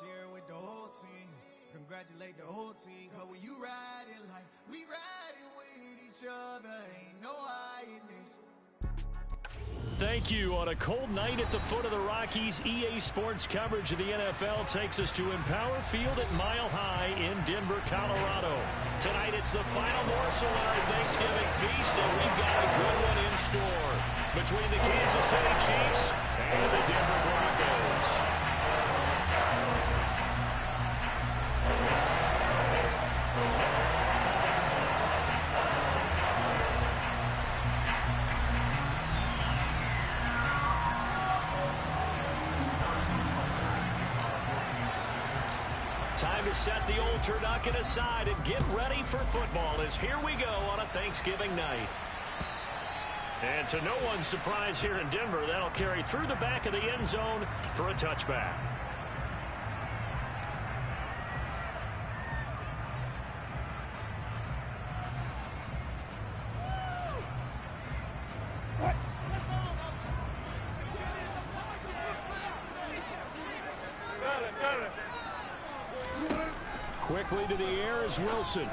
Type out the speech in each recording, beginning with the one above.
Share with the whole team. Congratulate the whole team. Cause when you riding like we riding with each other, ain't no hiding this. Thank you. On a cold night at the foot of the Rockies, EA Sports coverage of the NFL takes us to Empower Field at Mile High in Denver, Colorado. Tonight it's the final morsel in our Thanksgiving feast, and we've got a good one in store between the Kansas City Chiefs and the Denver Broncos. Time to set the old turducken aside and get ready for football as here we go on a Thanksgiving night. And to no one's surprise here in Denver, that'll carry through the back of the end zone for a touchback. Quickly to the air is Wilson.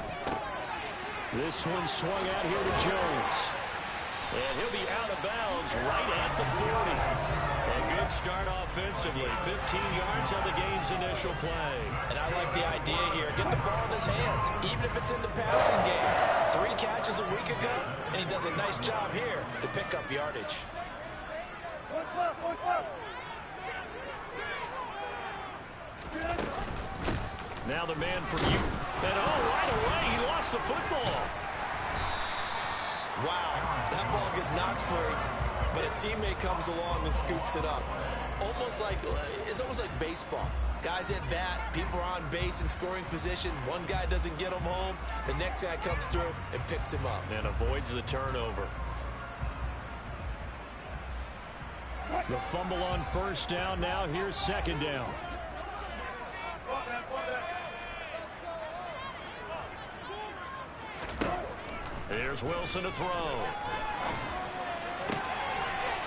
This one swung out here to Jones. And he'll be out of bounds right at the 40. A good start offensively. 15 yards on the game's initial play. And I like the idea here. Get the ball in his hands, even if it's in the passing game. 3 catches a week ago, and he does a nice job here to pick up yardage. Now the man from you. And right away, he lost the football. Wow, that ball gets knocked free, but a teammate comes along and scoops it up. It's almost like baseball. Guys at bat, people are on base in scoring position. One guy doesn't get him home. The next guy comes through and picks him up. And avoids the turnover. The fumble on first down. Now here's second down. Here's Wilson to throw.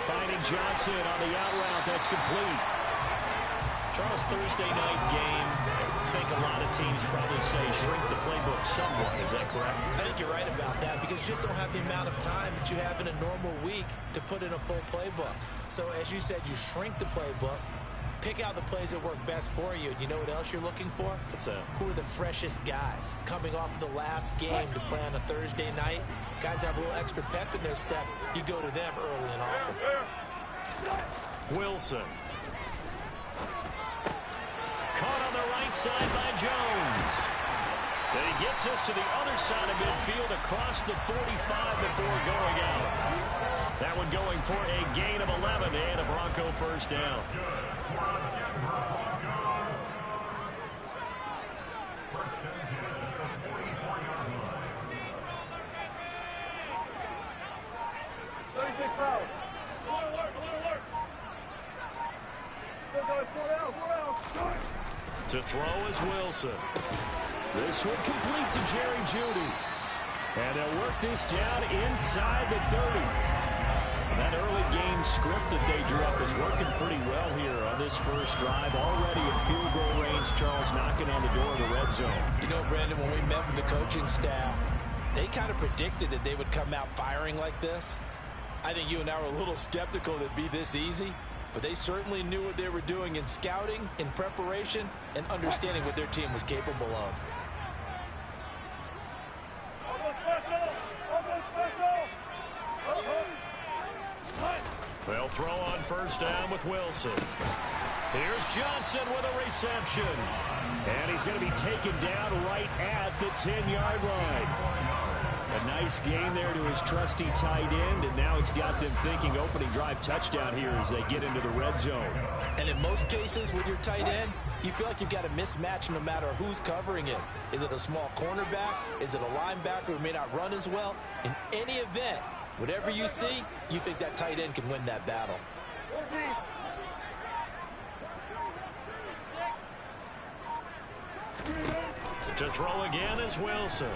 Finding Johnson on the out route. That's complete. Charles, Thursday night game. I think a lot of teams probably say shrink the playbook somewhat. Is that correct? I think you're right about that because you just don't have the amount of time that you have in a normal week to put in a full playbook. So as you said, you shrink the playbook. Pick out the plays that work best for you. You know what else you're looking for? What's that? Who are the freshest guys? Coming off of the last game to play on a Thursday night. Guys have a little extra pep in their step. You go to them early and often. Wilson. Caught on the right side by Jones. Then he gets us to the other side of midfield across the 45 before going out. That one going for a gain of 11 and a Bronco first down. To throw is Wilson. This one complete to Jerry Jeudy. And they'll work this down inside the 30. That early game script that they drew up is working pretty well here on this first drive. Already in field goal range, Charles knocking on the door of the red zone. You know, Brandon, when we met with the coaching staff, they kind of predicted that they would come out firing like this. I think you and I were a little skeptical that it'd be this easy, but they certainly knew what they were doing in scouting, in preparation, and understanding what their team was capable of. They'll throw on first down with Wilson. Here's Johnson with a reception. And he's going to be taken down right at the 10-yard line. A nice game there to his trusty tight end, and now it's got them thinking opening drive touchdown here as they get into the red zone. And in most cases with your tight end, you feel like you've got a mismatch no matter who's covering it. Is it a small cornerback? Is it a linebacker who may not run as well? In any event, whatever you see, you think that tight end can win that battle. To throw again is Wilson.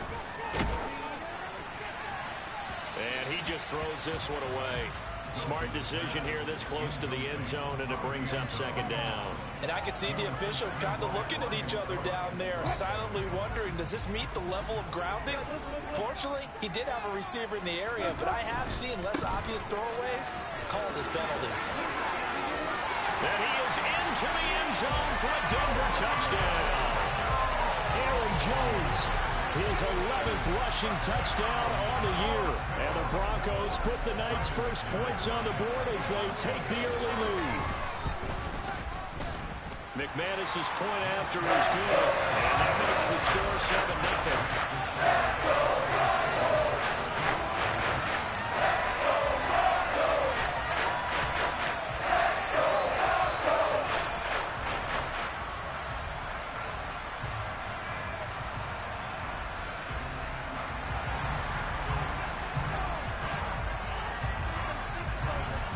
And he just throws this one away. Smart decision here this close to the end zone, and it brings up second down. And I can see the officials kind of looking at each other down there, silently wondering, does this meet the level of grounding? Fortunately, he did have a receiver in the area, but I have seen less obvious throwaways called as penalties. And he is into the end zone for a Denver touchdown. Aaron Jones, his 11th rushing touchdown on the year. And the Broncos put the night's first points on the board as they take the early lead. McManus's point after is good, and that makes the score 7-0.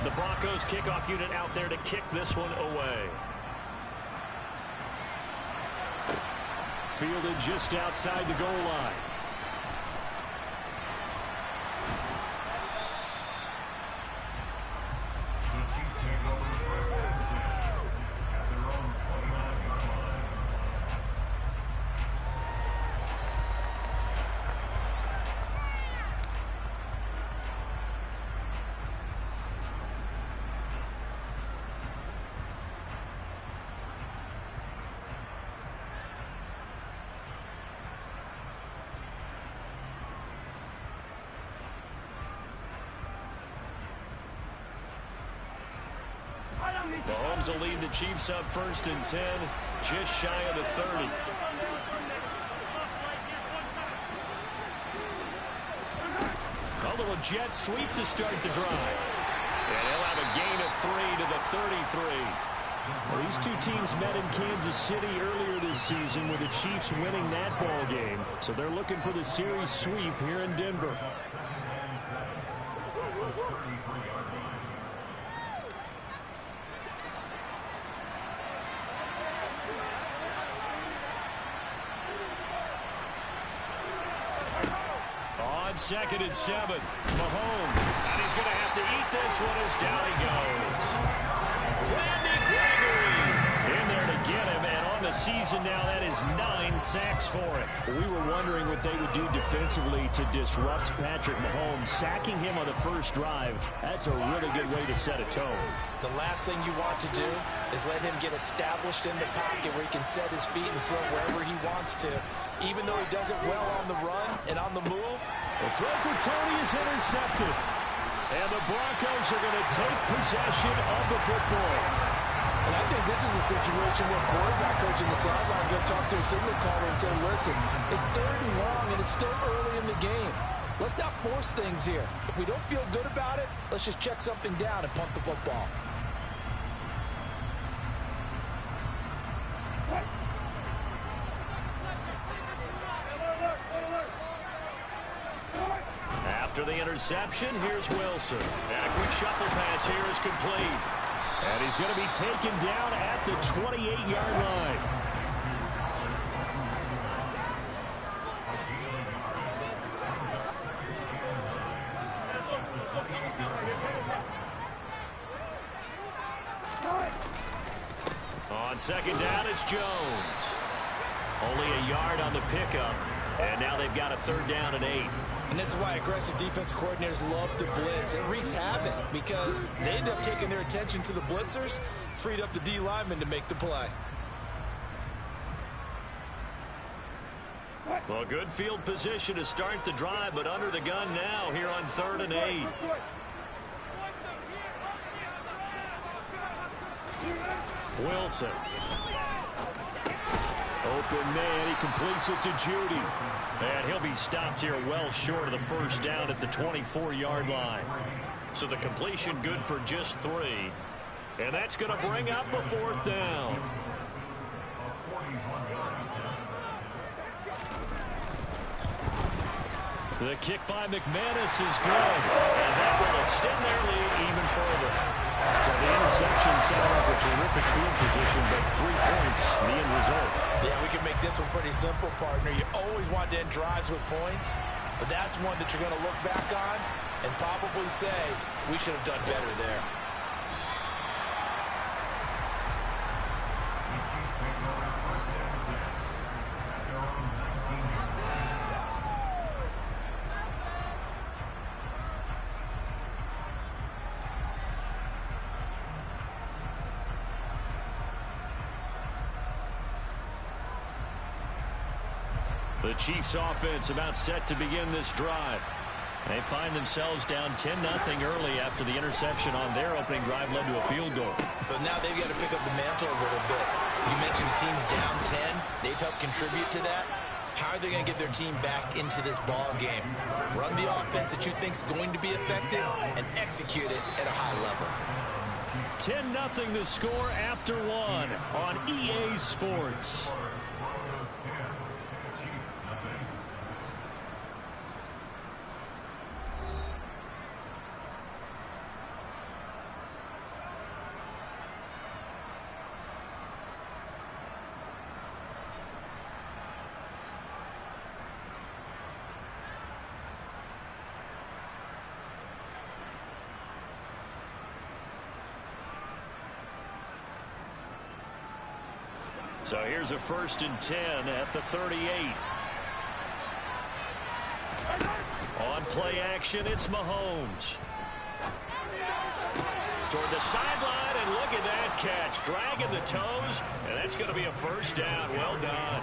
The Broncos kickoff unit out there to kick this one away. Fielded just outside the goal line. Mahomes will lead the Chiefs up 1st and 10, just shy of the 30. A little jet sweep to start the drive. And he'll have a gain of 3 to the 33. Well, these two teams met in Kansas City earlier this season with the Chiefs winning that ball game. So they're looking for the series sweep here in Denver. On 2nd and 7, Mahomes, and he's going to have to eat this one as down he goes. Randy Gregory in there to get him, and on the season now, that is 9 sacks for him. We were wondering what they would do defensively to disrupt Patrick Mahomes. Sacking him on the first drive, that's a really good way to set a tone. The last thing you want to do is let him get established in the pocket where he can set his feet and throw wherever he wants to. Even though he does it well on the run and on the move. The throw for Tony is intercepted. And the Broncos are going to take possession of the football. And I think this is a situation where quarterback coach in the sideline is going to talk to a signal caller and say, listen, it's 3rd and long and it's still early in the game. Let's not force things here. If we don't feel good about it, let's just check something down and punt the football. After the interception, here's Wilson. And a quick shuffle pass here is complete. And he's going to be taken down at the 28-yard line. On 2nd down, it's Jones. Only a yard on the pickup. And now they've got a 3rd down and 8. And this is why aggressive defensive coordinators love to blitz. It wreaks havoc because they end up taking their attention to the blitzers, freed up the D lineman to make the play. Well, good field position to start the drive, but under the gun now here on 3rd and 8. Wilson. Open man, he completes it to Judy. And he'll be stopped here well short of the 1st down at the 24-yard line. So the completion good for just 3. And that's going to bring up a 4th down. The kick by McManus is good. And that will extend their lead even further. So the interception set up a terrific field position, but 3 points, the end result. Yeah, we can make this one pretty simple, partner. You always want to end drives with points, but that's one that you're going to look back on and probably say we should have done better there. The Chiefs offense about set to begin this drive. They find themselves down 10-0 early after the interception on their opening drive led to a field goal. So now they've got to pick up the mantle a little bit. You mentioned teams down 10. They've helped contribute to that. How are they going to get their team back into this ball game? Run the offense that you think is going to be effective and execute it at a high level. 10-0 the score after one on EA Sports. So here's a 1st and 10 at the 38. On play action, it's Mahomes. Toward the sideline, and look at that catch. Dragging the toes, and that's going to be a 1st down. Well done.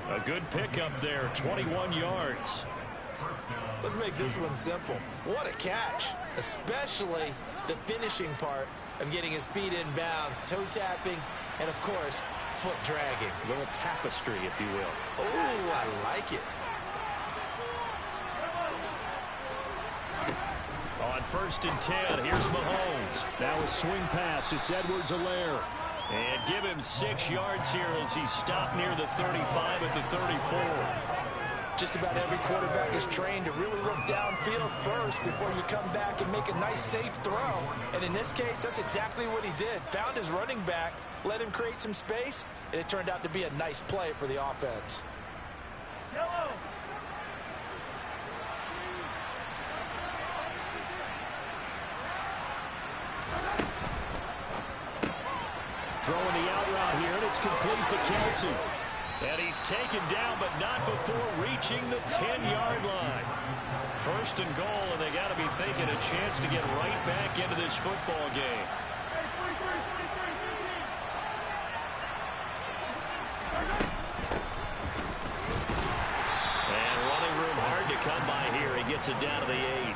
A good pickup there, 21 yards. Let's make this one simple. What a catch, especially the finishing part of getting his feet in bounds, toe tapping, and of course, foot dragging. A little tapestry, if you will. Oh, I like it. On 1st and 10, here's Mahomes. Now a swing pass. It's Edwards-Helaire. And give him 6 yards here as he stopped near the 35 at the 34. Just about every quarterback is trained to really look downfield first before you come back and make a nice, safe throw. And in this case, that's exactly what he did. Found his running back, let him create some space, and it turned out to be a nice play for the offense. Yellow. Throwing the out route here, and it's complete to Kelsey. And he's taken down, but not before reaching the 10-yard line. 1st and goal, and they got to be thinking a chance to get right back into this football game. And running room hard to come by here. He gets it down to the 8.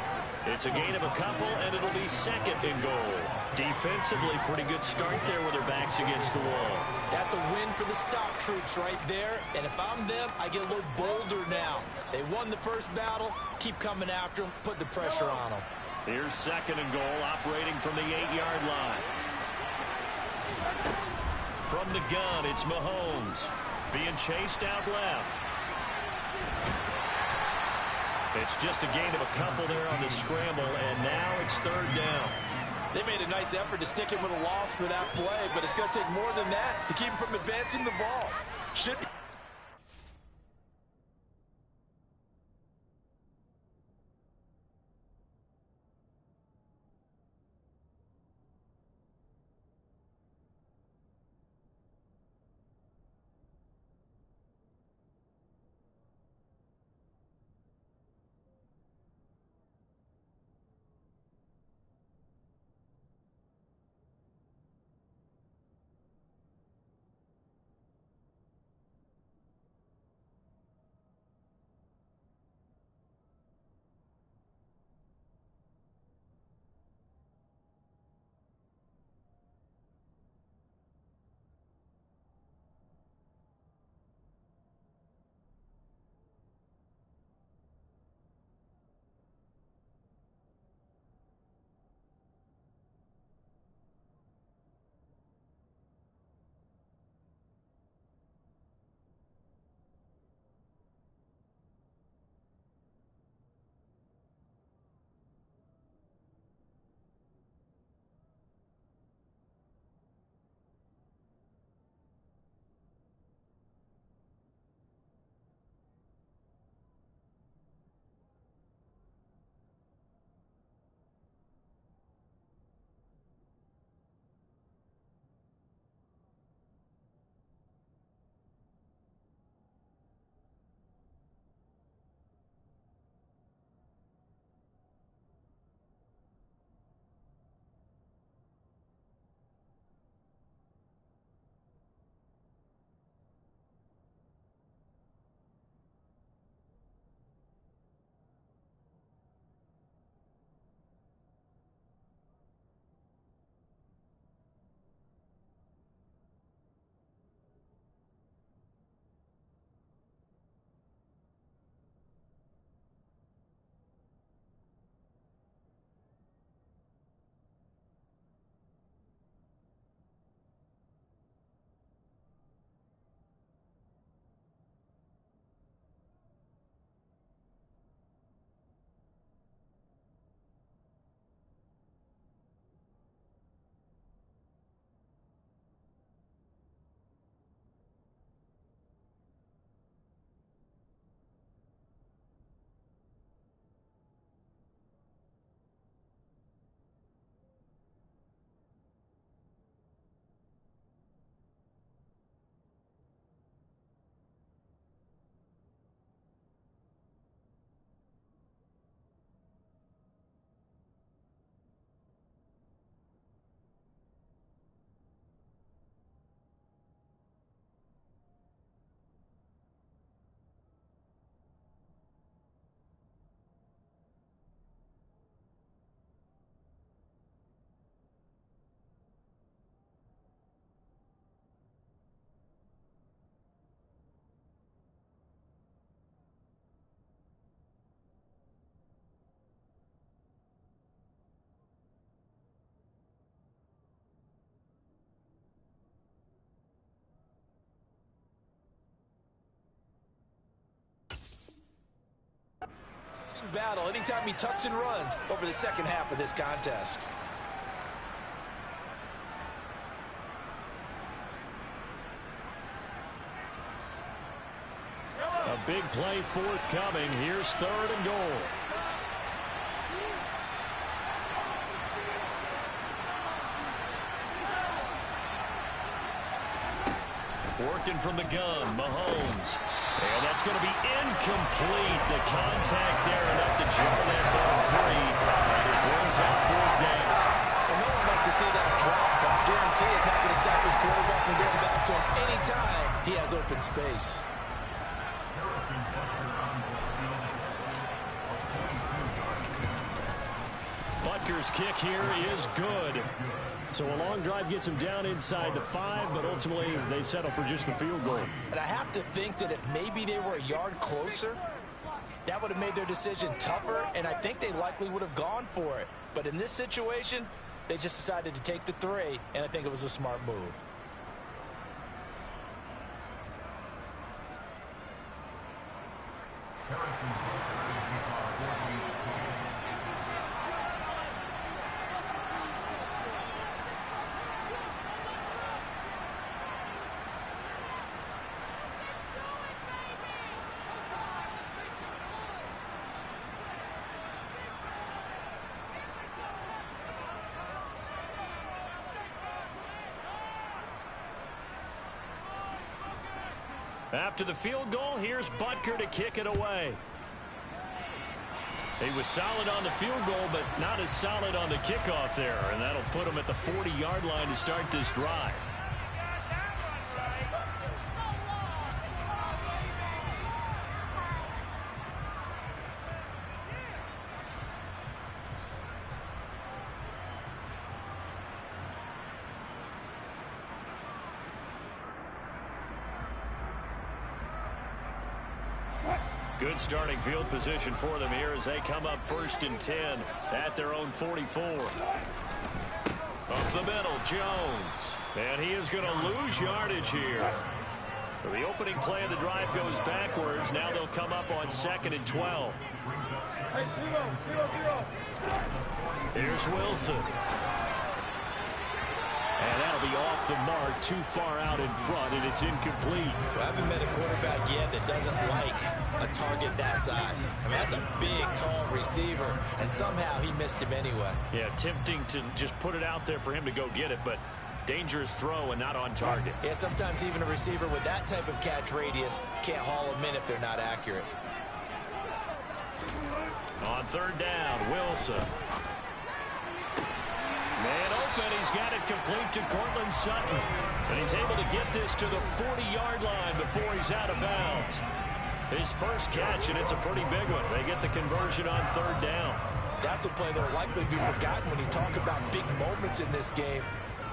It's a gain of a couple, and it'll be 2nd and goal. Defensively, pretty good start there with their backs against the wall. That's a win for the stock troops right there. And if I'm them, I get a little bolder now. They won the first battle. Keep coming after them. Put the pressure on them. Here's 2nd and goal, operating from the 8-yard line. From the gun, it's Mahomes. Being chased out left. It's just a gain of a couple there on the scramble, and now it's 3rd down. They made a nice effort to stick him with a loss for that play, but it's going to take more than that to keep him from advancing the ball. Should be. battle anytime he tucks and runs over the second half of this contest. A big play forthcoming. Here's 3rd and goal. Working from the gun, Mahomes. And that's going to be incomplete. The contact there enough to jar that ball free. And it brings out 4th down. Well, no one wants to see that drop, but I guarantee it's not going to stop his quarterback from getting back to him anytime he has open space. Butker's kick here is good. So a long drive gets him down inside the 5, but ultimately they settle for just the field goal. And I have to think that if maybe they were a yard closer, that would have made their decision tougher, and I think they likely would have gone for it. But in this situation, they just decided to take the 3, and I think it was a smart move. After the field goal, here's Butker to kick it away. He was solid on the field goal, but not as solid on the kickoff there, and that'll put him at the 40-yard line to start this drive. Good starting field position for them here as they come up 1st and 10 at their own 44. Up the middle, Jones. And he is going to lose yardage here. So the opening play of the drive goes backwards. Now they'll come up on 2nd and 12. Here's Wilson. And that'll be off the mark, too far out in front, and it's incomplete. Well, I haven't met a quarterback yet that doesn't like a target that size. I mean, that's a big, tall receiver, and somehow he missed him anyway. Yeah, tempting to just put it out there for him to go get it, but dangerous throw and not on target. Yeah, sometimes even a receiver with that type of catch radius can't haul them in if they're not accurate. On 3rd down, Wilson. Man open, he's got it complete to Cortland Sutton. And he's able to get this to the 40-yard line before he's out of bounds. His first catch, and it's a pretty big one. They get the conversion on 3rd down. That's a play that will likely be forgotten when you talk about big moments in this game.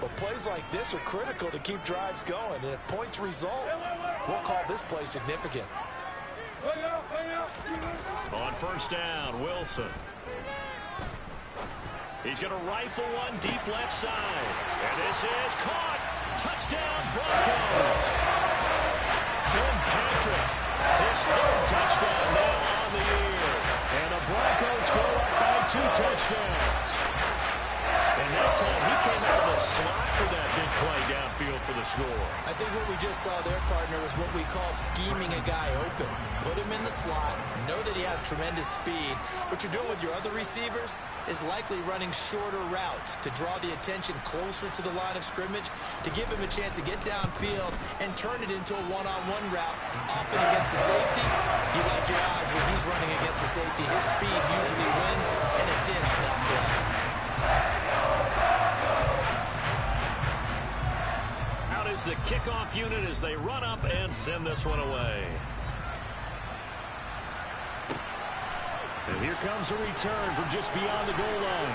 But plays like this are critical to keep drives going. And if points result, we'll call this play significant. On 1st down, Wilson. He's going to rifle one deep left side. And this is caught. Touchdown, Broncos. Tim Patrick, his 3rd touchdown now on the year. And the Broncos go up by 2 touchdowns. And that time he came out of the slot for that big play downfield for the score. I think what we just saw there, partner, is what we call scheming a guy open. Put him in the slot, know that he has tremendous speed. What you're doing with your other receivers is likely running shorter routes to draw the attention closer to the line of scrimmage, to give him a chance to get downfield and turn it into a one-on-one route, often against the safety. You like your odds when he's running against the safety. His speed usually wins, and it did on that play. Out is the kickoff unit as they run up and send this one away. And here comes a return from just beyond the goal line.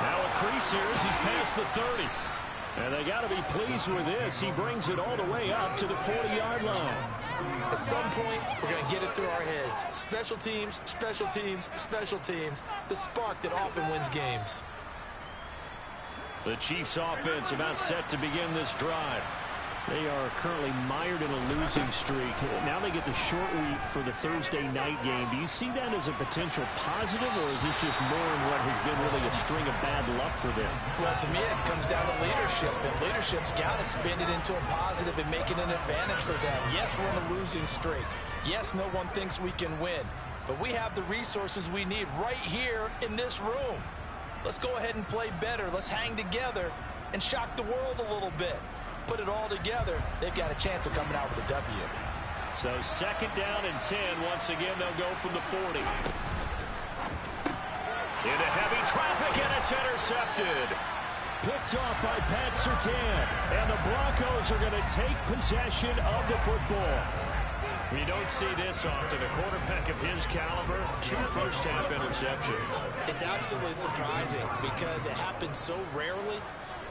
Now a crease here as he's past the 30. And they got to be pleased with this. He brings it all the way up to the 40-yard line. At some point, we're going to get it through our heads. Special teams, special teams, special teams. The spark that often wins games. The Chiefs offense about set to begin this drive. They are currently mired in a losing losing streak. Now they get the short week for the Thursday night game. Do you see that as a potential positive, or is this just more in what has been really a string of bad luck for them? Well, to me, it comes down to leadership, and leadership's got to spin it into a positive and make it an advantage for them. Yes, we're in a losing streak. Yes, no one thinks we can win, but we have the resources we need right here in this room. Let's go ahead and play better. Let's hang together and shock the world a little bit. Put it all together, they've got a chance of coming out with a W. So 2nd down and 10. Once again, they'll go from the 40. Into heavy traffic, and it's intercepted. Picked off by Pat Surtain. And the Broncos are going to take possession of the football. You don't see this often. A quarterback of his caliber, 2 first-half interceptions. It's absolutely surprising because it happens so rarely.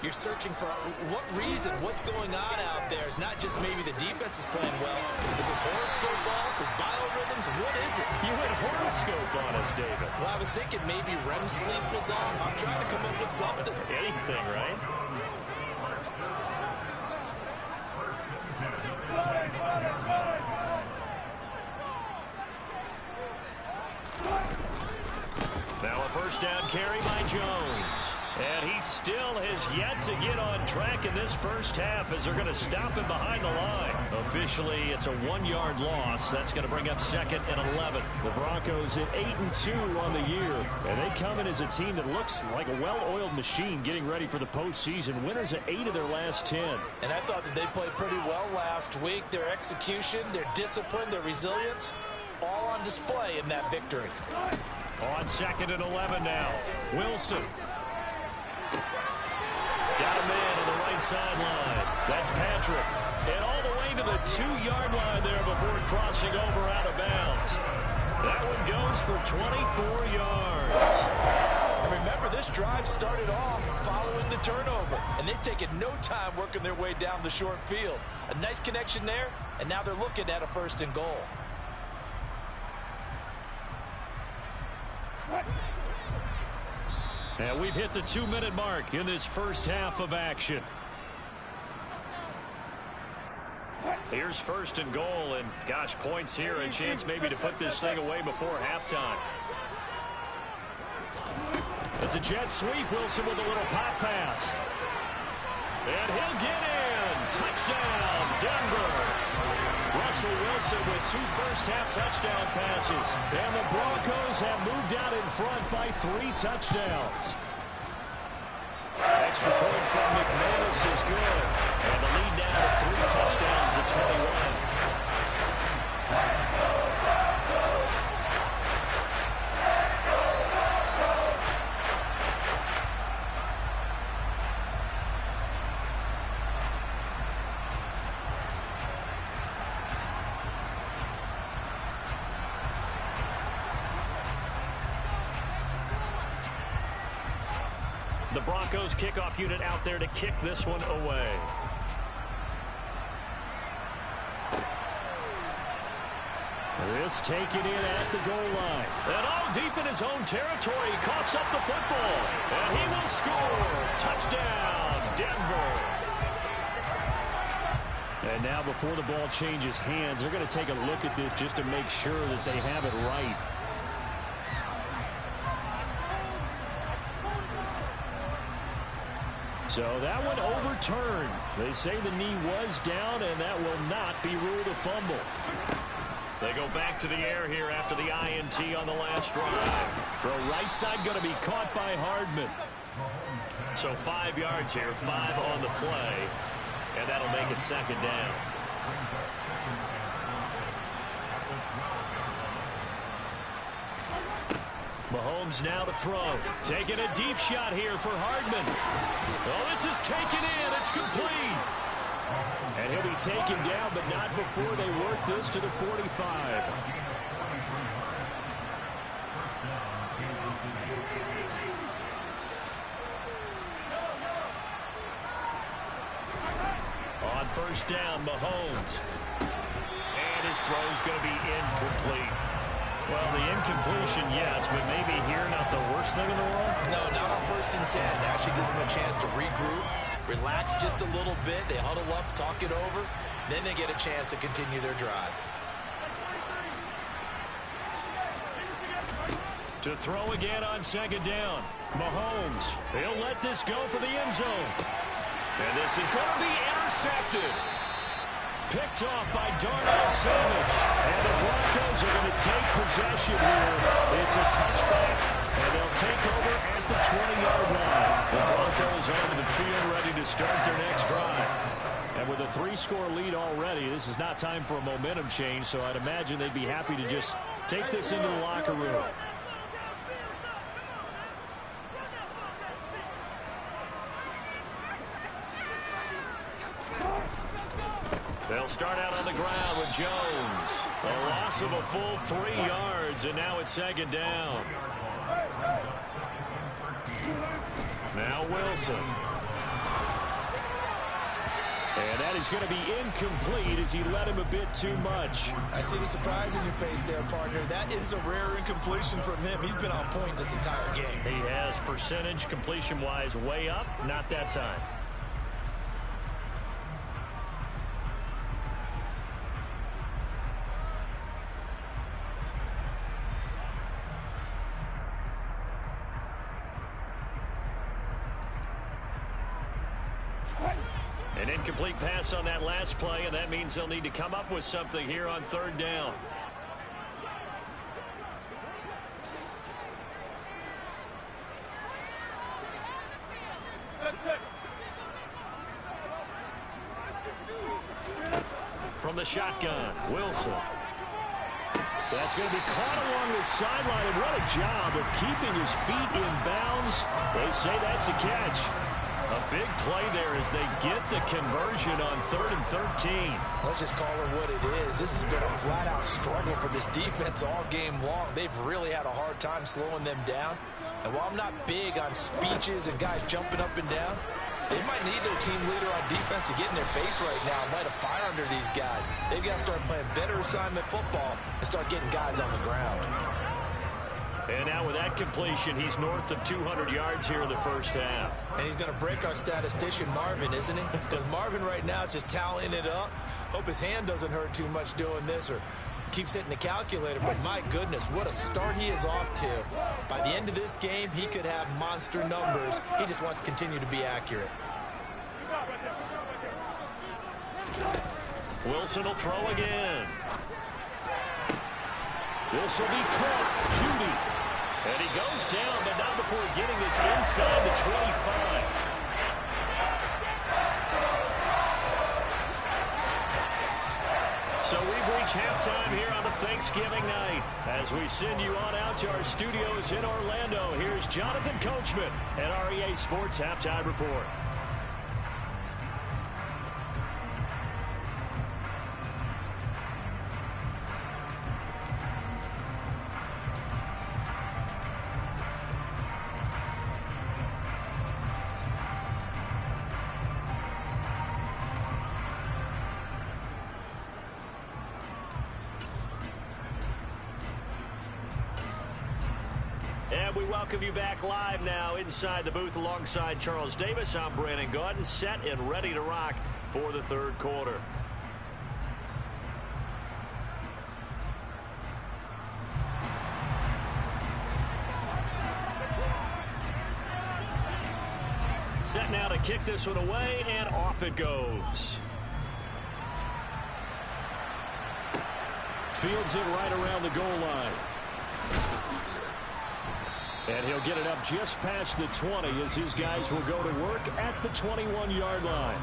You're searching for what reason, what's going on out there. It's not just maybe the defense is playing well. Is this horoscope off? Is biorhythms? What is it? You went horoscope on us, David. Well, I was thinking maybe REM sleep was off. I'm trying to come up with something. Anything, right? Now a first down carry by Jones. And he still has yet to get on track in this first half as they're going to stop him behind the line. Officially, it's a 1-yard loss. That's going to bring up 2nd and 11. The Broncos at 8-2 on the year. And they come in as a team that looks like a well-oiled machine getting ready for the postseason. Winners at 8 of their last 10. And I thought that they played pretty well last week. Their execution, their discipline, their resilience, all on display in that victory. On 2nd and 11 now. Wilson. Got a man on the right sideline. That's Patrick. And all the way to the 2-yard line there before crossing over out of bounds. That one goes for 24 yards. And remember, this drive started off following the turnover. And they've taken no time working their way down the short field. A nice connection there, and now they're looking at a 1st and goal. And we've hit the 2-minute mark in this first half of action. Here's 1st and goal, and gosh, points here, a chance maybe to put this thing away before halftime. It's a jet sweep. Wilson with a little pop pass. And he'll get in. Touchdown, Denver. Russell Wilson with 2 first-half touchdown passes. And the Broncos have moved out in front by 3 touchdowns. Extra point from McManus is good. And the lead now to 3 touchdowns at 21. The Broncos kickoff unit out there to kick this one away. This taken in at the goal line. And all deep in his own territory. He coughs up the football. And he will score. Touchdown, Denver. And now before the ball changes hands, they're going to take a look at this just to make sure that they have it right. So that one overturned. They say the knee was down, and that will not be ruled a fumble. They go back to the air here after the INT on the last drive. Throw right side going to be caught by Hardman. So 5 yards here, 5 on the play, and that'll make it 2nd down. Mahomes now to throw. Taking a deep shot here for Hardman. Oh, this is taken in. It's complete. And he'll be taken down, but not before they work this to the 45. On 1st down, Mahomes. And his throw's going to be incomplete. Well, the incompletion, yes, but maybe here not the worst thing in the world? No, not on 1st and 10. Actually gives him a chance to regroup, relax just a little bit. They huddle up, talk it over. Then they get a chance to continue their drive. To throw again on second down. Mahomes, he'll let this go for the end zone. And this is going to be intercepted. Picked off by Darnell Savage. And the Broncos are going to take possession here. It's a touchback, and they'll take over at the 20-yard line. The Broncos onto the field ready to start their next drive. And with a 3-score lead already, this is not time for a momentum change, so I'd imagine they'd be happy to just take this into the locker room. They'll start out on the ground with Jones. A loss of a full 3 yards, and now it's second down. Now Wilson. And that is going to be incomplete as he led him a bit too much. I see the surprise in your face there, partner. That is a rare incompletion from him. He's been on point this entire game. He has percentage completion-wise way up, not that time. An incomplete pass on that last play, and that means they'll need to come up with something here on third down. From the shotgun, Wilson. That's going to be caught along the sideline, and what a job of keeping his feet in bounds. They say that's a catch. A big play there as they get the conversion on 3rd and 13. Let's just call it what it is. This has been a flat-out struggle for this defense all game long. They've really had a hard time slowing them down. And while I'm not big on speeches and guys jumping up and down, they might need their team leader on defense to get in their face right now and light a fire under these guys. They've got to start playing better assignment football and start getting guys on the ground. And now with that completion, he's north of 200 yards here in the first half. And he's going to break our statistician Marvin, isn't he? Because Marvin right now is just tallying it up. Hope his hand doesn't hurt too much doing this or keeps hitting the calculator. But my goodness, what a start he is off to. By the end of this game, he could have monster numbers. He just wants to continue to be accurate. Wilson will throw again. This will be caught. Judy. And he goes down, but not before getting this inside the 25. So we've reached halftime here on a Thanksgiving night. As we send you on out to our studios in Orlando, here's Jonathan Coachman at REA Sports Halftime Report. And we welcome you back live now inside the booth alongside Charles Davis. I'm Brandon Gaudin, set and ready to rock for the third quarter. Set now to kick this one away, and off it goes. Fields it right around the goal line. And he'll get it up just past the 20 as his guys will go to work at the 21-yard line.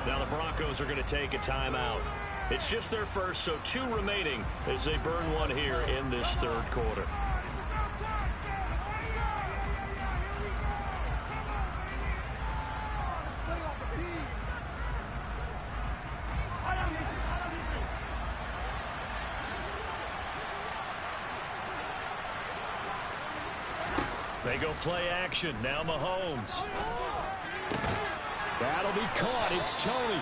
Now the Broncos are going to take a timeout. It's just their first, so 2 remaining as they burn one here in this third quarter. They go play action. Now Mahomes. That'll be caught. It's Tony.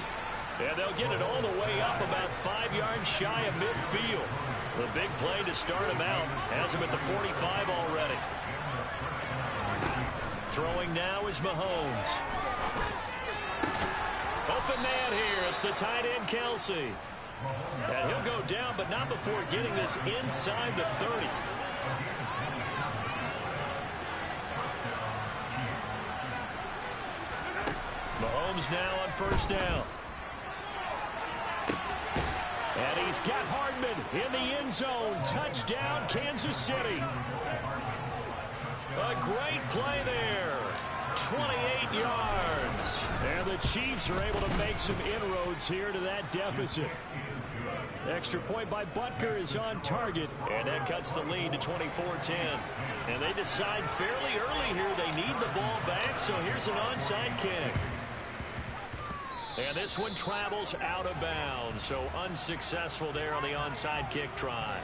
And they'll get it all the way up about 5 yards shy of midfield. The big play to start him out. Has him at the 45 already. Throwing now is Mahomes. Open man here. It's the tight end, Kelsey. And he'll go down, but not before getting this inside the 30. Mahomes now on first down. And he's got Hardman in the end zone. Touchdown, Kansas City. A great play there. 28 yards. And the Chiefs are able to make some inroads here to that deficit. Extra point by Butker is on target. And that cuts the lead to 24-10. And they decide fairly early here they need the ball back. So here's an onside kick. And this one travels out of bounds. So unsuccessful there on the onside kick try.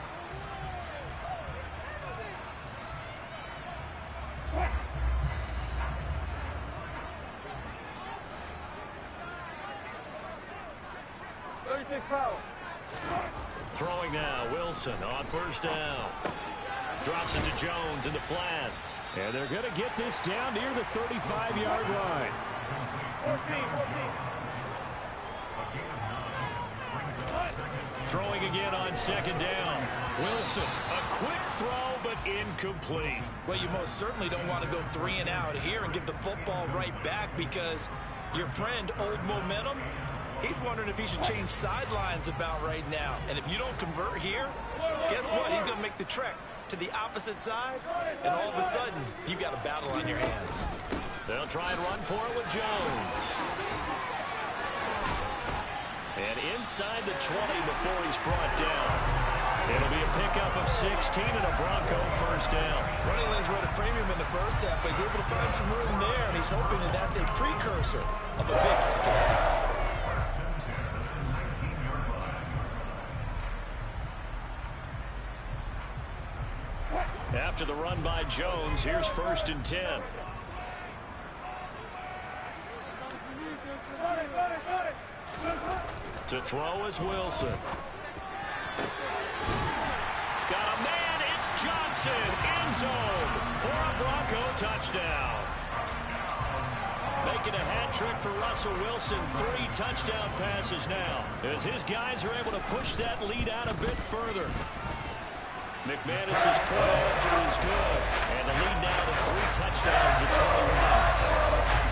Throwing now, Wilson on first down. Drops it to Jones in the flat. And they're going to get this down near the 35-yard line. 14. Throwing again on second down. Wilson, a quick throw, but incomplete. Well, you most certainly don't want to go 3 and out here and give the football right back, because your friend, Old Momentum, he's wondering if he should change sidelines about right now. And if you don't convert here, guess what? He's going to make the trek to the opposite side, and all of a sudden, you've got a battle on your hands. They'll try and run for it with Jones. And inside the 20 before he's brought down. It'll be a pickup of 16 and a Bronco first down. Running lanes rode a premium in the first half, but he's able to find some room there, and he's hoping that that's a precursor of a big second half. After the run by Jones, here's first and 10. To throw is Wilson. Got a man, it's Johnson, end zone for a Bronco touchdown. Making a hat trick for Russell Wilson, 3 touchdown passes now, as his guys are able to push that lead out a bit further. McManus's point after is good, and the lead now to 3 touchdowns at 21.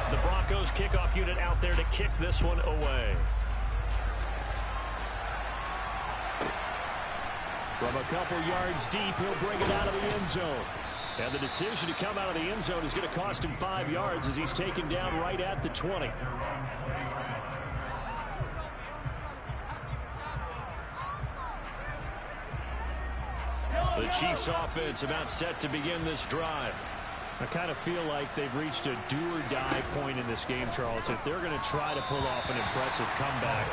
The Broncos kickoff unit out there to kick this one away. From a couple yards deep, he'll bring it out of the end zone. And the decision to come out of the end zone is going to cost him 5 yards as he's taken down right at the 20. The Chiefs offense about set to begin this drive. I kind of feel like they've reached a do-or-die point in this game, Charles. If they're going to try to pull off an impressive comeback,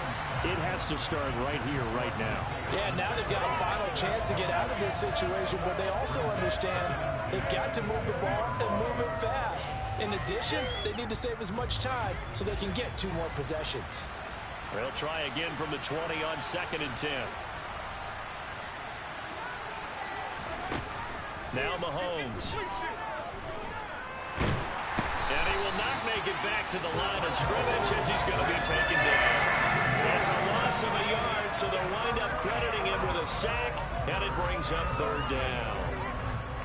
it has to start right here, right now. Yeah, now they've got a final chance to get out of this situation, but they also understand they've got to move the ball and move it fast. In addition, they need to save as much time so they can get 2 more possessions. They'll try again from the 20 on second and 10. Now Mahomes. And he will not make it back to the line of scrimmage as he's going to be taken down. It's a loss of a yard, so they'll wind up crediting him with a sack, and it brings up third down.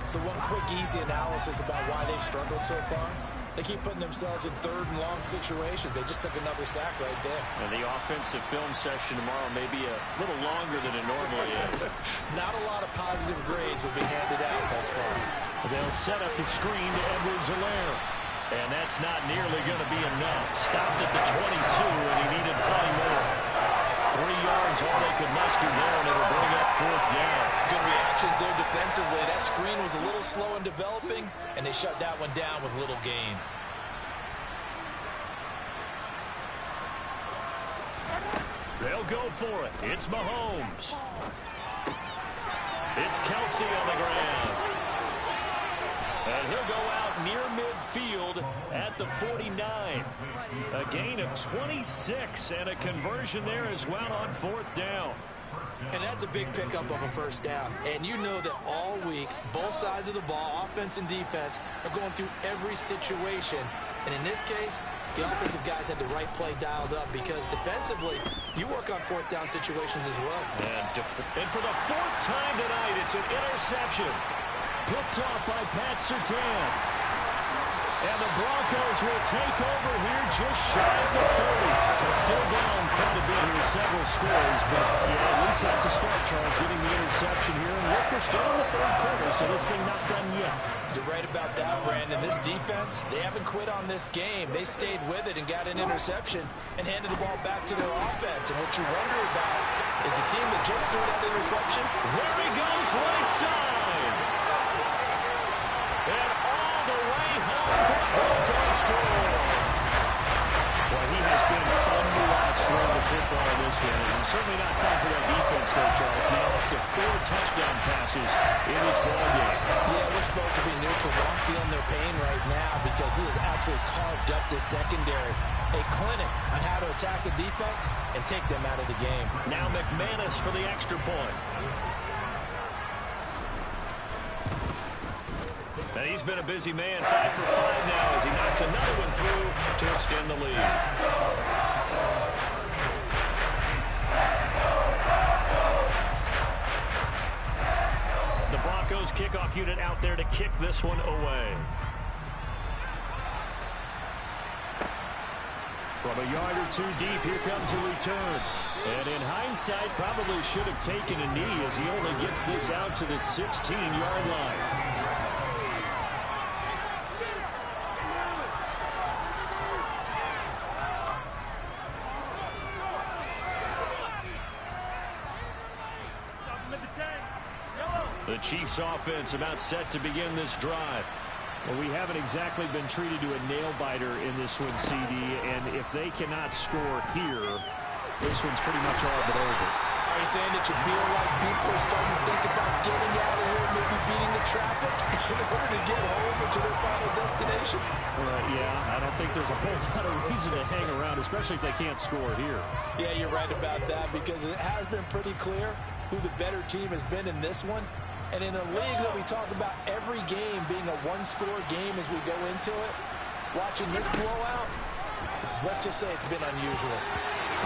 So one quick, easy analysis about why they struggled so far. They keep putting themselves in third and long situations. They just took another sack right there. And the offensive film session tomorrow may be a little longer than it normally is. Not a lot of positive grades will be handed out thus far. They'll set up the screen to Edwards-Helaire. And that's not nearly going to be enough. Stopped at the 22, and he needed plenty more. 3 yards, all they could muster there, and it'll bring up fourth down. Good reactions there defensively. That screen was a little slow in developing, and they shut that one down with little gain. They'll go for it. It's Mahomes. It's Kelsey on the ground. And he'll go out near midfield at the 49. A gain of 26 and a conversion there as well on fourth down. And that's a big pickup of a first down. And you know that all week, both sides of the ball, offense and defense, are going through every situation. And in this case, the offensive guys had the right play dialed up because defensively, you work on fourth down situations as well. And for the fourth time tonight, it's an interception. Picked off by Pat Surtain. And the Broncos will take over here just shy of the 30. They're still down quite a bit here, several scores. But, yeah, at least that's a start, Charles, getting the interception here. And look, we're still in the third quarter, so this thing not done yet. You're right about that, Brandon. This defense, they haven't quit on this game. They stayed with it and got an interception and handed the ball back to their offense. And what you wonder about is the team that just threw that interception. There he goes, right side. And all the way home for the Broncos score. Well, he has been fun to watch throwing the football in this one. And certainly not fun for that defense there, Charles. Now up to 4 touchdown passes in this ballgame. Yeah, we're supposed to be neutral, but I'm feeling their pain right now because he has absolutely carved up this secondary. A clinic on how to attack a defense and take them out of the game. Now McManus for the extra point. And he's been a busy man, 5 for 5 now as he knocks another one through to extend the lead. The Broncos kickoff unit out there to kick this one away. From a yard or two deep, here comes a return. And in hindsight, probably should have taken a knee as he only gets this out to the 16-yard line. The Chiefs offense about set to begin this drive. Well, we haven't exactly been treated to a nail-biter in this one, CD, and if they cannot score here, this one's pretty much all but over. Are you saying that you feel like people are starting to think about getting out of here, maybe beating the traffic in order to get home or to their final destination? Yeah, I don't think there's a whole lot of reason to hang around, especially if they can't score here. Yeah, you're right about that because it has been pretty clear who the better team has been in this one. And in a league that we talk about every game being a one-score game as we go into it, watching this blowout, let's just say it's been unusual.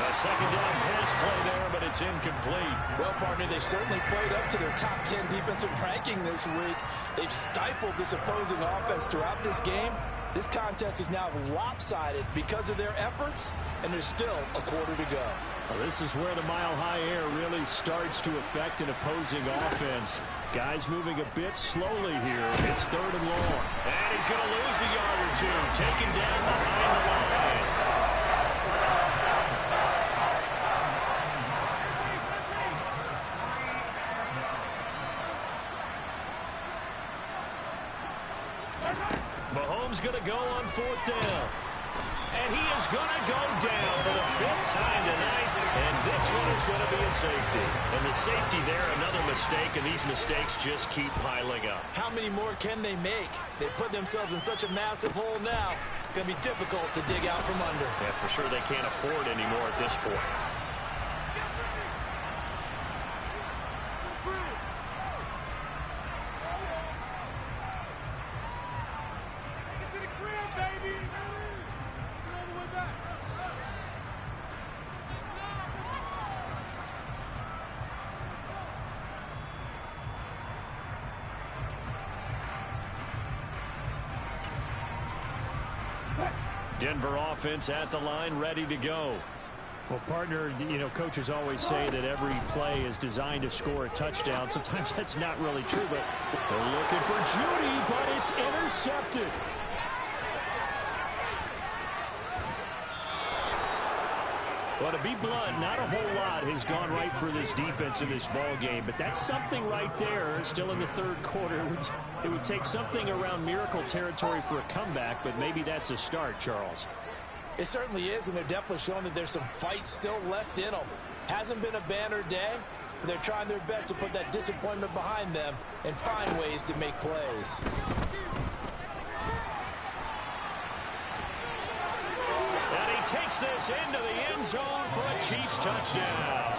A second down pass play there, but it's incomplete. Well, partner, they've certainly played up to their top 10 defensive ranking this week. They've stifled this opposing offense throughout this game. This contest is now lopsided because of their efforts, and there's still a quarter to go. Well, this is where the mile-high air really starts to affect an opposing offense. Guys moving a bit slowly here. It's 3rd and long. And he's going to lose a yard or two. Taken down behind the line. Mahomes going to go on 4th down. And he is going to go down for the 5th time tonight. And this one is going to be a safety. And the safety there, another mistake, and these mistakes just keep piling up. How many more can they make? They put themselves in such a massive hole now. It's going to be difficult to dig out from under. Yeah, for sure they can't afford any more at this point. Denver offense at the line, ready to go. Well, partner, you know, coaches always say that every play is designed to score a touchdown. Sometimes that's not really true, but they're looking for Judy, but it's intercepted. Well, to be blunt, not a whole lot has gone right for this defense in this ball game, but that's something right there. Still in the 3rd quarter. It would take something around miracle territory for a comeback, but maybe that's a start, Charles. It certainly is, and they're definitely showing that there's some fight still left in them. Hasn't been a banner day, but they're trying their best to put that disappointment behind them and find ways to make plays. And he takes this into the end zone for a Chiefs touchdown.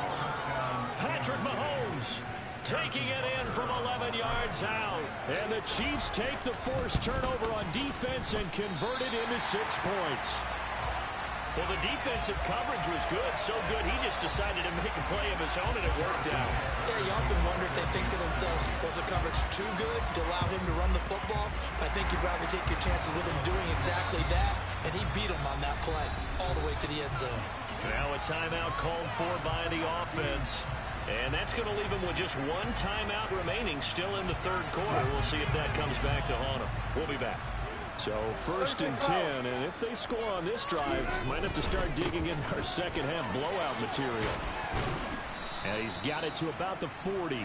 Patrick Mahomes taking it in from 11 yards out. And the Chiefs take the forced turnover on defense and convert it into 6 points. Well, the defensive coverage was good, so good he just decided to make a play of his own, and it worked out. Yeah, you often wonder if they think to themselves, was the coverage too good to allow him to run the football? I think you'd rather take your chances with him doing exactly that, and he beat him on that play all the way to the end zone. Now a timeout called for by the offense. And that's going to leave him with just 1 timeout remaining still in the third quarter. We'll see if that comes back to haunt him. We'll be back. So 1st and 10, and if they score on this drive, might have to start digging in our second half blowout material. And he's got it to about the 40.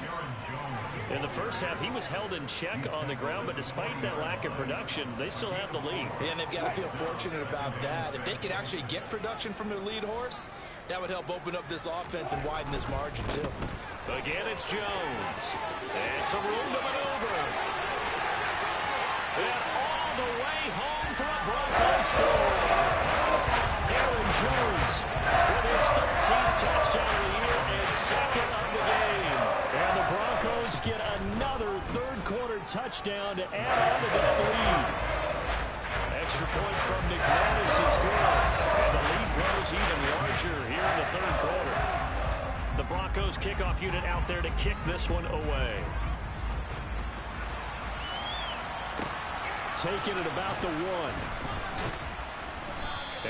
In the first half, he was held in check on the ground, but despite that lack of production, they still have the lead. And they've got to feel fortunate about that. If they could actually get production from their lead horse, that would help open up this offense and widen this margin, too. Again, it's Jones. And some room to maneuver. And all the way home for a Broncos score. Aaron Jones with his 13th touchdown of the year and 2nd of the game. And the Broncos get another third-quarter touchdown to add on to that lead. Extra point from McManus is good. And the lead grows even larger here in the third quarter. The Broncos kickoff unit out there to kick this one away. Taking it about the 1.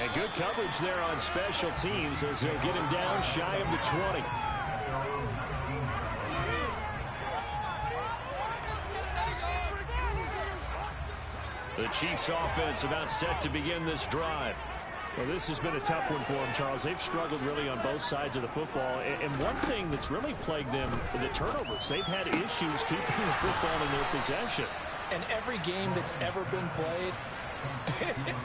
And good coverage there on special teams as they'll get him down shy of the 20. The Chiefs offense about set to begin this drive. Well, this has been a tough one for them, Charles. They've struggled really on both sides of the football. And one thing that's really plagued them, the turnovers. They've had issues keeping the football in their possession. And every game that's ever been played,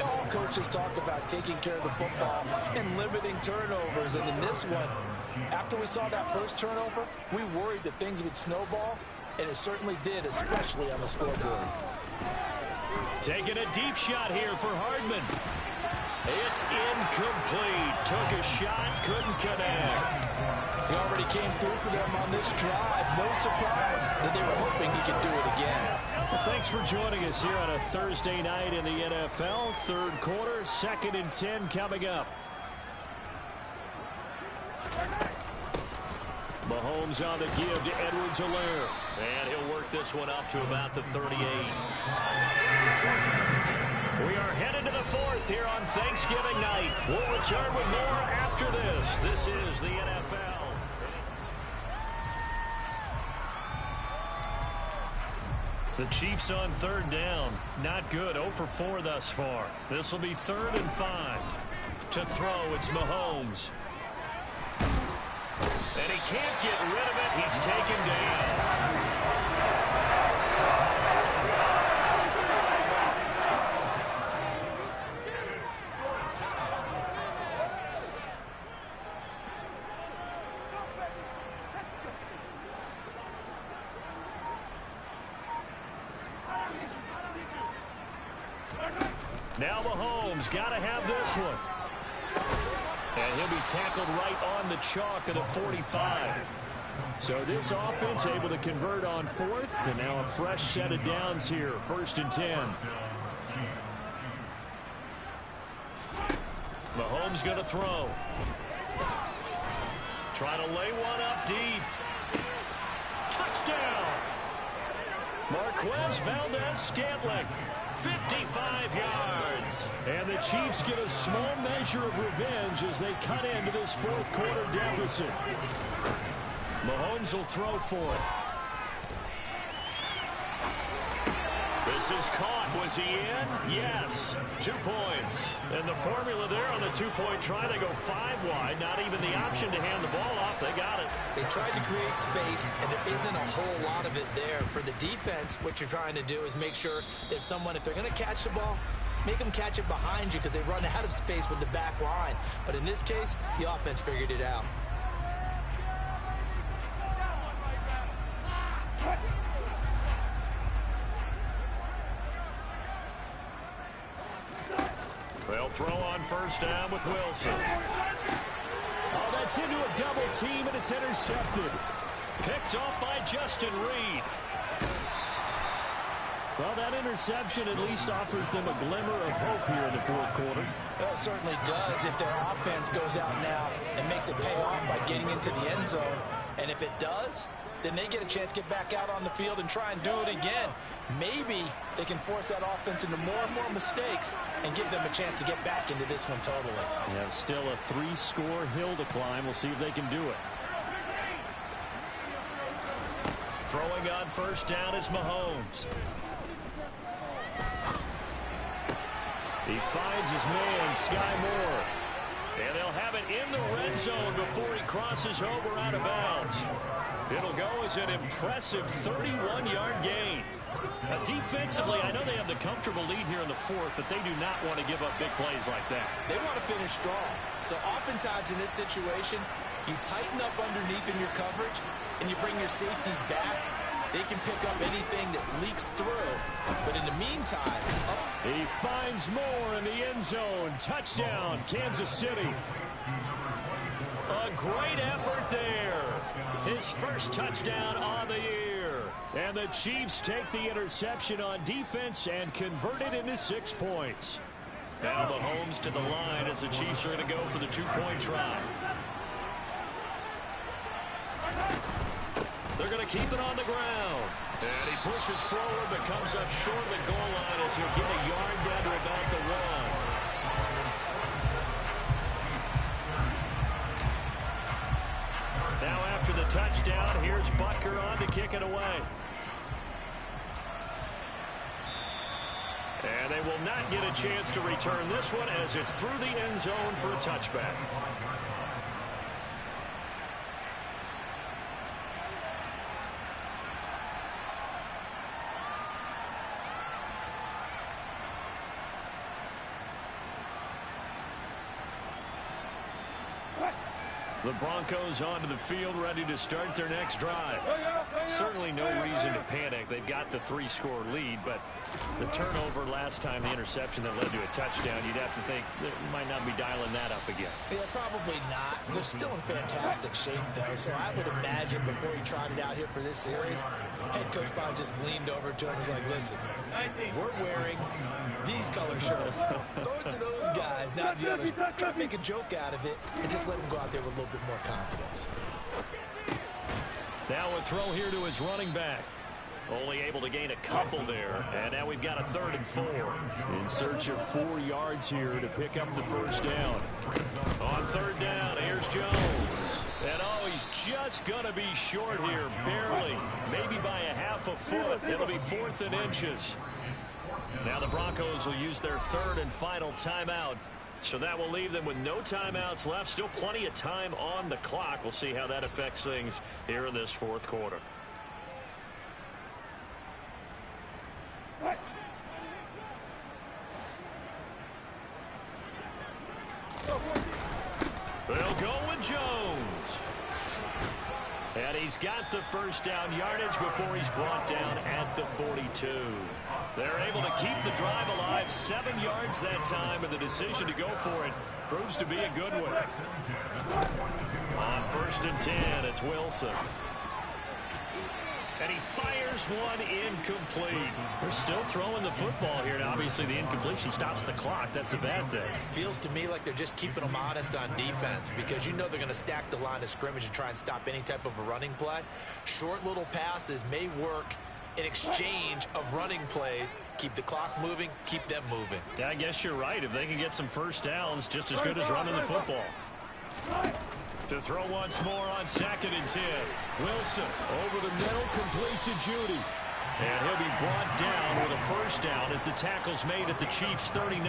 all coaches talk about taking care of the football and limiting turnovers. And in this one, after we saw that first turnover, we worried that things would snowball, and it certainly did, especially on the scoreboard. Taking a deep shot here for Hardman. It's incomplete. Took a shot, couldn't connect. He already came through for them on this drive. No surprise that they were hoping he could do it again. Well, thanks for joining us here on a Thursday night in the NFL. Third quarter, 2nd and 10 coming up. Mahomes on the give to Edwards-Helaire. And he'll work this one up to about the 38. We are headed to the 4th here on Thanksgiving night. We'll return with more after this. This is the NFL. The Chiefs on 3rd down. Not good. 0 for 4 thus far. This will be 3rd and 5. To throw, it's Mahomes. And he can't get rid of it. He's taken down. Now Mahomes got to have this one. And he'll be tackled right on the chalk of the 45. So this offense able to convert on 4th. And now a fresh set of downs here. 1st and 10. Mahomes going to throw. Try to lay one up deep. Touchdown. Marquez Valdez-Scantling. 55 yards. And the Chiefs get a small measure of revenge as they cut into this 4th quarter deficit. Mahomes will throw for it. This is caught. Was he in? Yes. 2 points. And the formula there on the 2-point try, they go 5 wide. Not even the option to hand the ball off. They got it. They tried to create space, and there isn't a whole lot of it there. For the defense, what you're trying to do is make sure that if they're going to catch the ball, make them catch it behind you because they run out of space with the back line. But in this case, the offense figured it out. They'll throw on 1st down with Wilson. Oh, that's Gets into a double team, and it's intercepted. Picked off by Justin Reed. Well, that interception at least offers them a glimmer of hope here in the fourth quarter. Well, it certainly does if their offense goes out now and makes it pay off by getting into the end zone. And if it does, then they get a chance to get back out on the field and try and do it again. Maybe they can force that offense into more and more mistakes and give them a chance to get back into this one totally. Yeah, still a 3-score hill to climb. We'll see if they can do it. Throwing on first down is Mahomes. He finds his man, Sky Moore. And they'll have it in the red zone before he crosses over out of bounds. It'll go as an impressive 31-yard gain. Defensively, I know they have the comfortable lead here in the fourth, but they do not want to give up big plays like that. They want to finish strong. So oftentimes in this situation, you tighten up underneath in your coverage, and you bring your safeties back. They can pick up anything that leaks through. But in the meantime... He finds Moore in the end zone. Touchdown, Kansas City. A great effort there. His first touchdown on the year. And the Chiefs take the interception on defense and convert it into 6 points. Now Mahomes to the line as the Chiefs are going to go for the 2-point try. They're going to keep it on the ground. And he pushes forward but comes up short of the goal line as he'll get a yard down to about the 1. Now after the touchdown, here's Butker on to kick it away. And they will not get a chance to return this one as it's through the end zone for a touchback. The Broncos onto the field, ready to start their next drive. Certainly no reason to panic. They've got the 3-score lead, but the turnover last time, the interception that led to a touchdown, you'd have to think they might not be dialing that up again. Yeah, probably not. They're still in fantastic shape, though, so I would imagine before he trotted out here for this series, head coach probably just leaned over to him and was like, listen, we're wearing these color shirts. Throw it to those guys, not the others. Try to make a joke out of it and just let them go out there with a little bit more confidence. Now a throw here to his running back. Only able to gain a couple there. And now we've got a 3rd and 4. In search of 4 yards here to pick up the first down. On 3rd down, here's Jones. And oh, he's just going to be short here, barely. Maybe by a half a foot. It'll be 4th and inches. Now the Broncos will use their 3rd and final timeout. So that will leave them with no timeouts left. Still plenty of time on the clock. We'll see how that affects things here in this fourth quarter. They'll go with Jones. And he's got the first down yardage before he's brought down at the 42. They're able to keep the drive alive, 7 yards that time, and the decision to go for it proves to be a good one. On 1st and 10, it's Wilson. And he fires one incomplete. They're still throwing the football here. Now, obviously, the incompletion stops the clock. That's a bad thing. Feels to me like they're just keeping them honest on defense because you know they're going to stack the line of scrimmage and try and stop any type of a running play. Short little passes may work in exchange of running plays. Keep the clock moving, keep them moving. Yeah, I guess you're right. If they can get some first downs, just as good as running the football. To throw once more on 2nd and 10. Wilson over the middle, complete to Judy. And he'll be brought down with a first down as the tackle's made at the Chiefs' 39.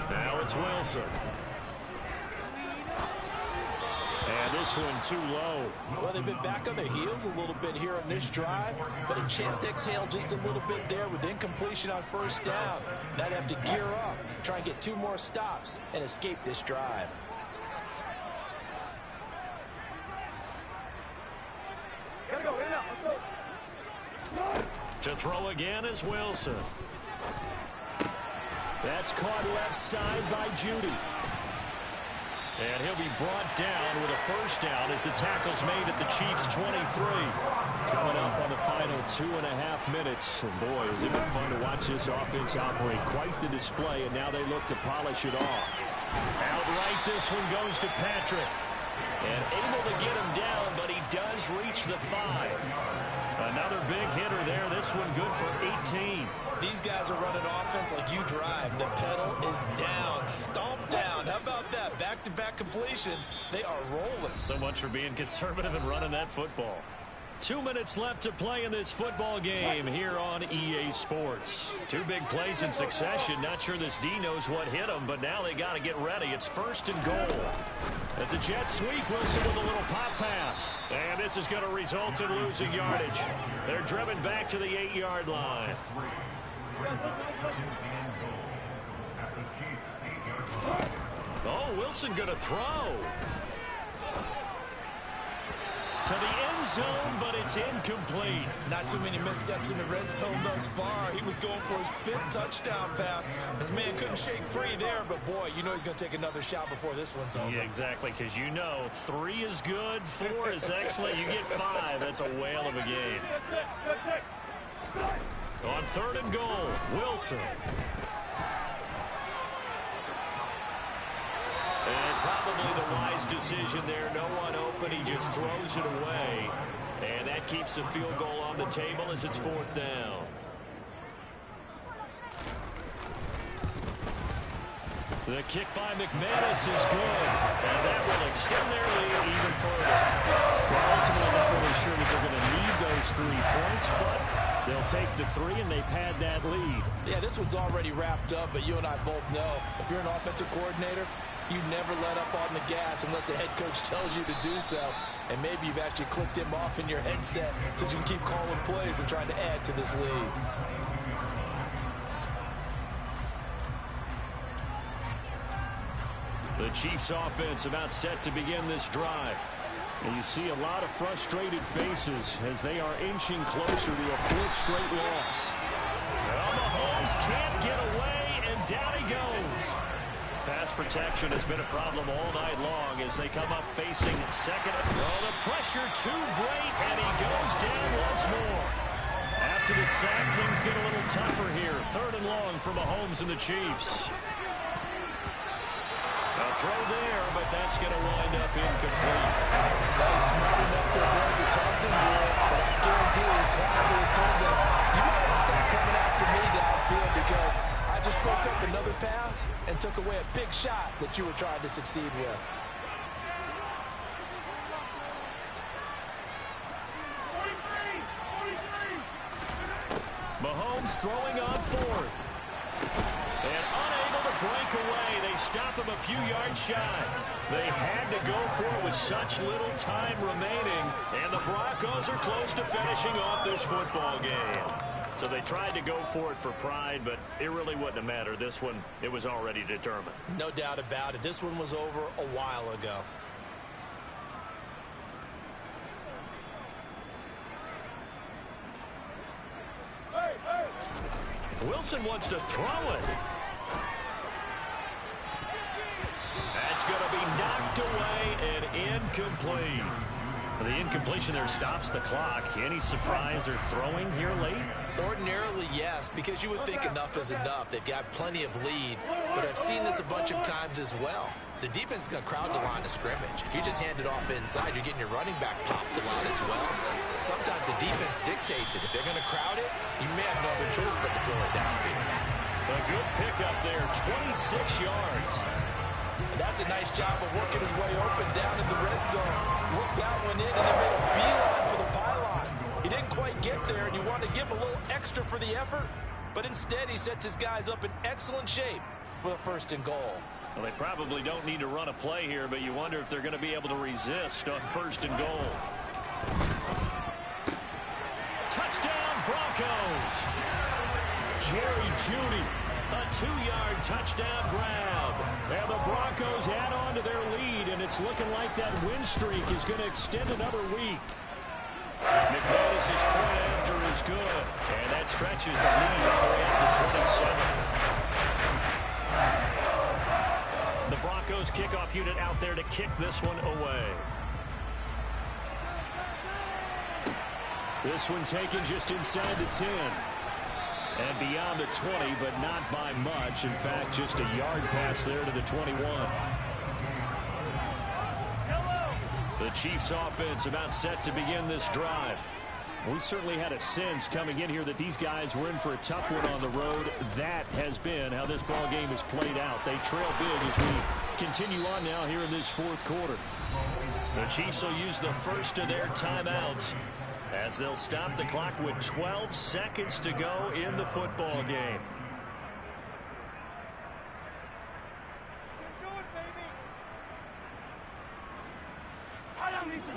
Now it's Wilson. And this one too low. Well, they've been back on their heels a little bit here on this drive, but a chance to exhale just a little bit there with incompletion on first down. Now they have to gear up, try and get 2 more stops, and escape this drive. To throw again is Wilson. That's caught left side by Judy. And he'll be brought down with a first down as the tackle's made at the Chiefs' 23. Coming up on the final 2.5 minutes. And boy, has it been fun to watch this offense operate. Quite the display, and now they look to polish it off. Outright, this one goes to Patrick. And able to get him down, but he does reach the 5. Another big hitter there. This one good for 18. These guys are running offense like you drive. The pedal is down. Stomp down. How about that? Back-to-back completions. They are rolling. So much for being conservative and running that football. 2 minutes left to play in this football game here on EA Sports. 2 big plays in succession. Not sure this D knows what hit him, but now they got to get ready. It's first and goal. It's a jet sweep. Wilson with a little pop pass. And this is going to result in losing yardage. They're driven back to the 8-yard line. Oh, Wilson going to throw. To the end zone, but it's incomplete. Not too many missteps in the red zone thus far. He was going for his 5th touchdown pass. His man couldn't shake free there, but boy, you know he's going to take another shot before this one's over. Yeah, exactly, because you know 3 is good, 4 is excellent. You get 5. That's a whale of a game. On 3rd and goal, Wilson. And probably the wise decision there. No one open. He just throws it away. And that keeps the field goal on the table as it's 4th down. The kick by McManus is good. And that will extend their lead even further. Well, ultimately, not really sure that they're going to need those 3 points, but they'll take the 3 and they've had that lead. Yeah, this one's already wrapped up, but you and I both know if you're an offensive coordinator, you never let up on the gas unless the head coach tells you to do so. And maybe you've actually clicked him off in your headset so you can keep calling plays and trying to add to this lead. The Chiefs offense about set to begin this drive. And you see a lot of frustrated faces as they are inching closer to a 4th straight loss. Well, Mahomes can't get away, and down he goes. Pass protection has been a problem all night long as they come up facing second. Oh, the pressure too great, and he goes down once more. After the sack, things get a little tougher here. 3rd and long for Mahomes and the Chiefs. A throw there, but that's going to wind up incomplete. That was smart enough to avoid the taunting rule, but I guarantee you, Clyde has told them, you might want to stop coming after me downfield because I just broke up another pass and took away a big shot that you were trying to succeed with. Mahomes throwing on 4th. And unable to break away. They stop him a few yards shy. They had to go for it with such little time remaining. And the Broncos are close to finishing off this football game. So they tried to go for it for pride, but it really wouldn't have mattered. This one, it was already determined. No doubt about it. This one was over a while ago. Wilson wants to throw it. That's going to be knocked away and incomplete. The incompletion there stops the clock. Any surprise they're throwing here late? Ordinarily, yes, because you would think enough is enough. They've got plenty of lead, but I've seen this a bunch of times as well. The defense is going to crowd the line of scrimmage. If you just hand it off inside, you're getting your running back popped a lot as well. Sometimes the defense dictates it. If they're going to crowd it, you may have no other choice but to throw it downfield. A good pickup there, 26 yards. And that's a nice job of working his way open down in the red zone. Looked that one in, and he made a beeline for the pylon. He didn't quite get there, and you want to give him a little extra for the effort, but instead he sets his guys up in excellent shape with a 1st and goal. Well, they probably don't need to run a play here, but you wonder if they're going to be able to resist on 1st and goal. Touchdown, Broncos! Jerry Jeudy, a 2-yard touchdown grab. And the Broncos add on to their lead, and it's looking like that win streak is going to extend another week. McManus's point after is good, and that stretches the lead all the way up to 26. kickoff unit out there to kick this one away. This one taken just inside the 10. And beyond the 20, but not by much. In fact, just a yard pass there to the 21. The Chiefs offense about set to begin this drive. We certainly had a sense coming in here that these guys were in for a tough one on the road. That has been how this ball game has played out. They trail big as we continue on now here in this fourth quarter. The Chiefs will use the first of their timeouts as they'll stop the clock with 12 seconds to go in the football game.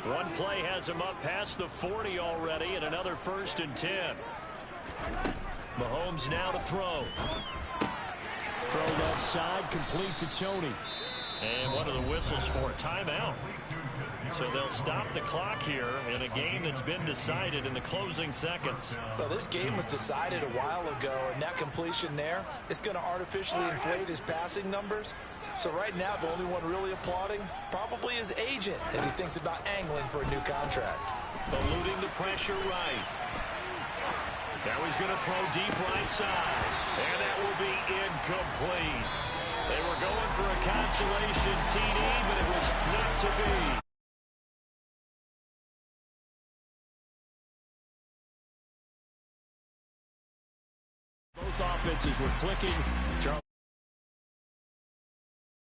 One play has him up past the 40 already, and another 1st and 10. Mahomes now to throw. Throw left side, complete to Tony. And one of the whistles for a timeout. So they'll stop the clock here in a game that's been decided in the closing seconds. Well, this game was decided a while ago, and that completion there is going to artificially inflate his passing numbers. So right now, the only one really applauding probably his agent as he thinks about angling for a new contract. Eluding the pressure right. Now he's going to throw deep right side. And that will be incomplete. They were going for a consolation TD, but it was not to be. Both offenses were clicking.